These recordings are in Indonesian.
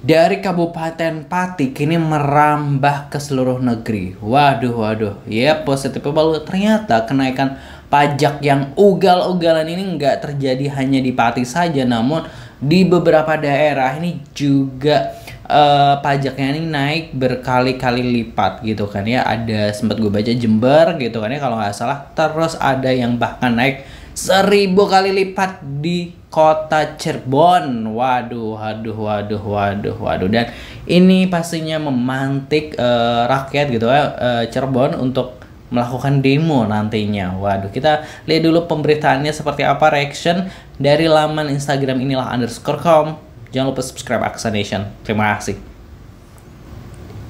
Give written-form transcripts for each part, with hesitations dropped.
Dari Kabupaten Pati kini merambah ke seluruh negeri. Waduh. Ya, positif people, ternyata kenaikan pajak yang ugal-ugalan ini nggak terjadi hanya di Pati saja, namun di beberapa daerah ini juga pajaknya ini naik berkali-kali lipat gitu kan ya. Ada sempat gue baca Jember gitu kan ya kalau nggak salah. Terus ada yang bahkan naik 1000 kali lipat di kota Cirebon. Waduh. Dan ini pastinya memantik rakyat gitu ya, Cirebon untuk melakukan demo nantinya. Waduh, kita lihat dulu pemberitaannya seperti apa, reaction dari laman Instagram inilah_com. Jangan lupa subscribe Aksa Nation. Terima kasih.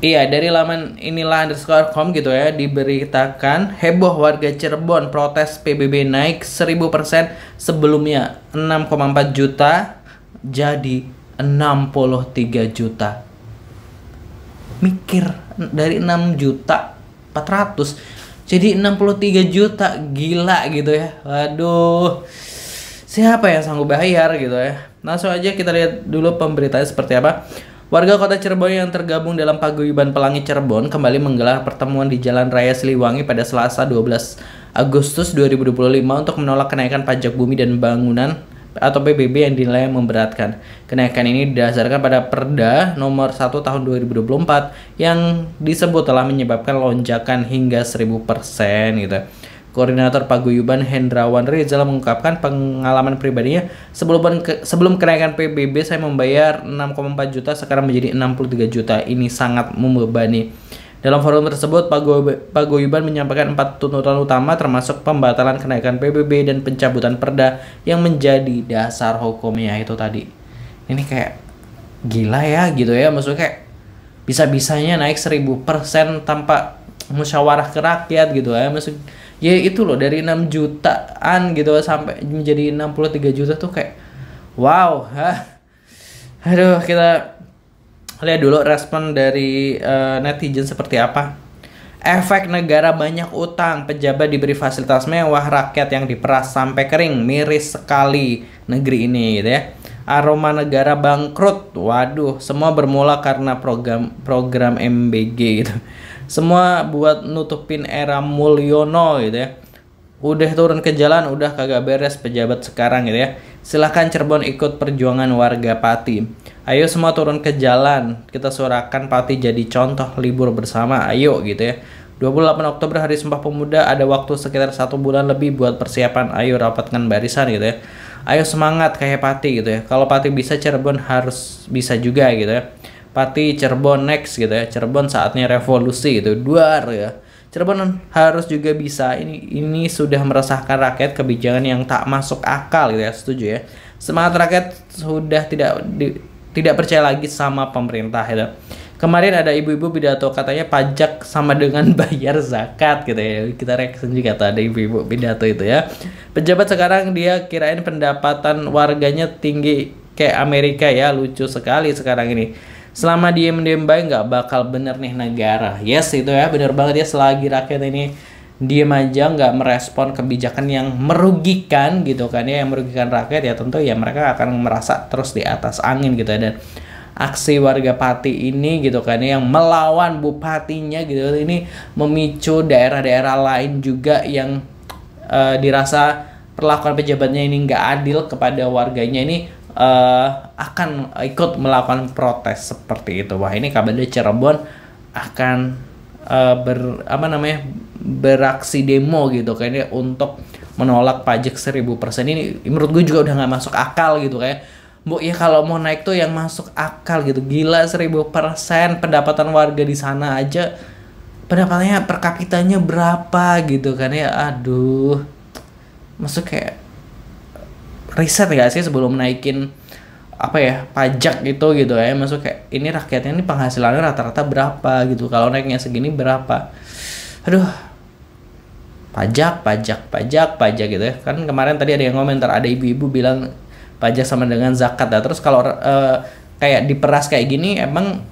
Iya, dari laman inilah_com gitu ya, diberitakan heboh warga Cirebon protes PBB naik 1000%, sebelumnya 6,4 juta jadi 63 juta. Mikir, dari 6 juta 400 jadi 63 juta, gila gitu ya. Waduh, siapa yang sanggup bayar gitu ya. Langsung aja kita lihat dulu pemberitaannya seperti apa. Warga kota Cirebon yang tergabung dalam Paguyuban Pelangi Cirebon kembali menggelar pertemuan di Jalan Raya Siliwangi pada Selasa 12 Agustus 2025 untuk menolak kenaikan pajak bumi dan bangunan atau PBB yang dinilai memberatkan. Kenaikan ini didasarkan pada Perda nomor 1 tahun 2024 yang disebut telah menyebabkan lonjakan hingga 1000% gitu. Koordinator Paguyuban Hendrawan Rizal mengungkapkan pengalaman pribadinya sebelum kenaikan PBB saya membayar 6,4 juta sekarang menjadi 63 juta. Ini sangat membebani. Dalam forum tersebut Paguyuban menyampaikan 4 tuntutan utama termasuk pembatalan kenaikan PBB dan pencabutan perda yang menjadi dasar hukumnya itu tadi. Ini kayak gila ya gitu ya, maksudnya kayak bisa-bisanya naik 1000% tanpa musyawarah ke rakyat gitu ya. Maksud ya itu loh, dari 6 jutaan gitu sampai menjadi 63 juta tuh kayak wow. Aduh, kita lihat dulu respon dari netizen seperti apa. Efek negara banyak utang, pejabat diberi fasilitas mewah, rakyat yang diperas sampai kering, miris sekali negeri ini gitu ya. Aroma negara bangkrut. Waduh, semua bermula karena program MBG gitu. Semua buat nutupin era Mulyono gitu ya. Udah turun ke jalan, udah kagak beres pejabat sekarang gitu ya. Silahkan Cirebon ikut perjuangan warga Pati. Ayo semua turun ke jalan. Kita suarakan Pati jadi contoh libur bersama. Ayo gitu ya. 28 Oktober Hari Sumpah Pemuda, ada waktu sekitar 1 bulan lebih buat persiapan. Ayo rapatkan barisan gitu ya. Ayo semangat kayak Pati gitu ya. Kalau Pati bisa, Cirebon harus bisa juga gitu ya. Pati Cirebon next gitu ya. Cirebon saatnya revolusi gitu. Duar ya. Cirebon harus juga bisa. Ini sudah meresahkan rakyat, kebijakan yang tak masuk akal gitu ya. Setuju ya. Semangat rakyat sudah tidak percaya lagi sama pemerintah gitu. Kemarin ada ibu-ibu pidato katanya pajak sama dengan bayar zakat gitu ya. Kita reaction juga ada ibu-ibu pidato itu ya. Pejabat sekarang dia kirain pendapatan warganya tinggi kayak Amerika ya. Lucu sekali sekarang ini. Selama diem baik nggak bakal bener nih negara. Yes itu ya, bener banget ya. Selagi rakyat ini diem aja nggak merespon kebijakan yang merugikan gitu kan ya, yang merugikan rakyat, ya tentu ya mereka akan merasa terus di atas angin gitu ya. Dan aksi warga Pati ini gitu kan yang melawan bupatinya gitu, ini memicu daerah-daerah lain juga yang dirasa perlakuan pejabatnya ini nggak adil kepada warganya, ini akan ikut melakukan protes seperti itu. Wah, ini kabarnya Cirebon akan beraksi demo gitu kayaknya untuk menolak pajak 1000%. Ini menurut gue juga udah nggak masuk akal gitu kayak. Bu ya kalau mau naik tuh yang masuk akal gitu. Gila, 1000%, pendapatan warga di sana aja pendapatannya per kapitanya berapa gitu kan ya. Aduh, maksud kayak riset gak sih sebelum naikin apa ya pajak gitu ya. Maksud kayak ini rakyatnya ini penghasilannya rata-rata berapa gitu, kalau naiknya segini berapa. Aduh, pajak gitu ya. Kan kemarin tadi ada yang komentar, ada ibu-ibu bilang pajak sama dengan zakat. Terus kalau kayak diperas kayak gini emang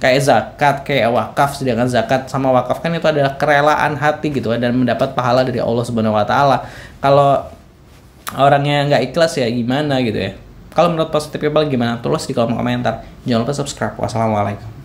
kayak zakat, kayak wakaf. Sedangkan zakat sama wakaf kan itu adalah kerelaan hati gitu dan mendapat pahala dari Allah Subhanahu wa taala. Kalau orangnya nggak ikhlas ya gimana gitu ya. Kalau menurut Positive People gimana? Tulis di kolom komentar. Jangan lupa subscribe. Wassalamualaikum.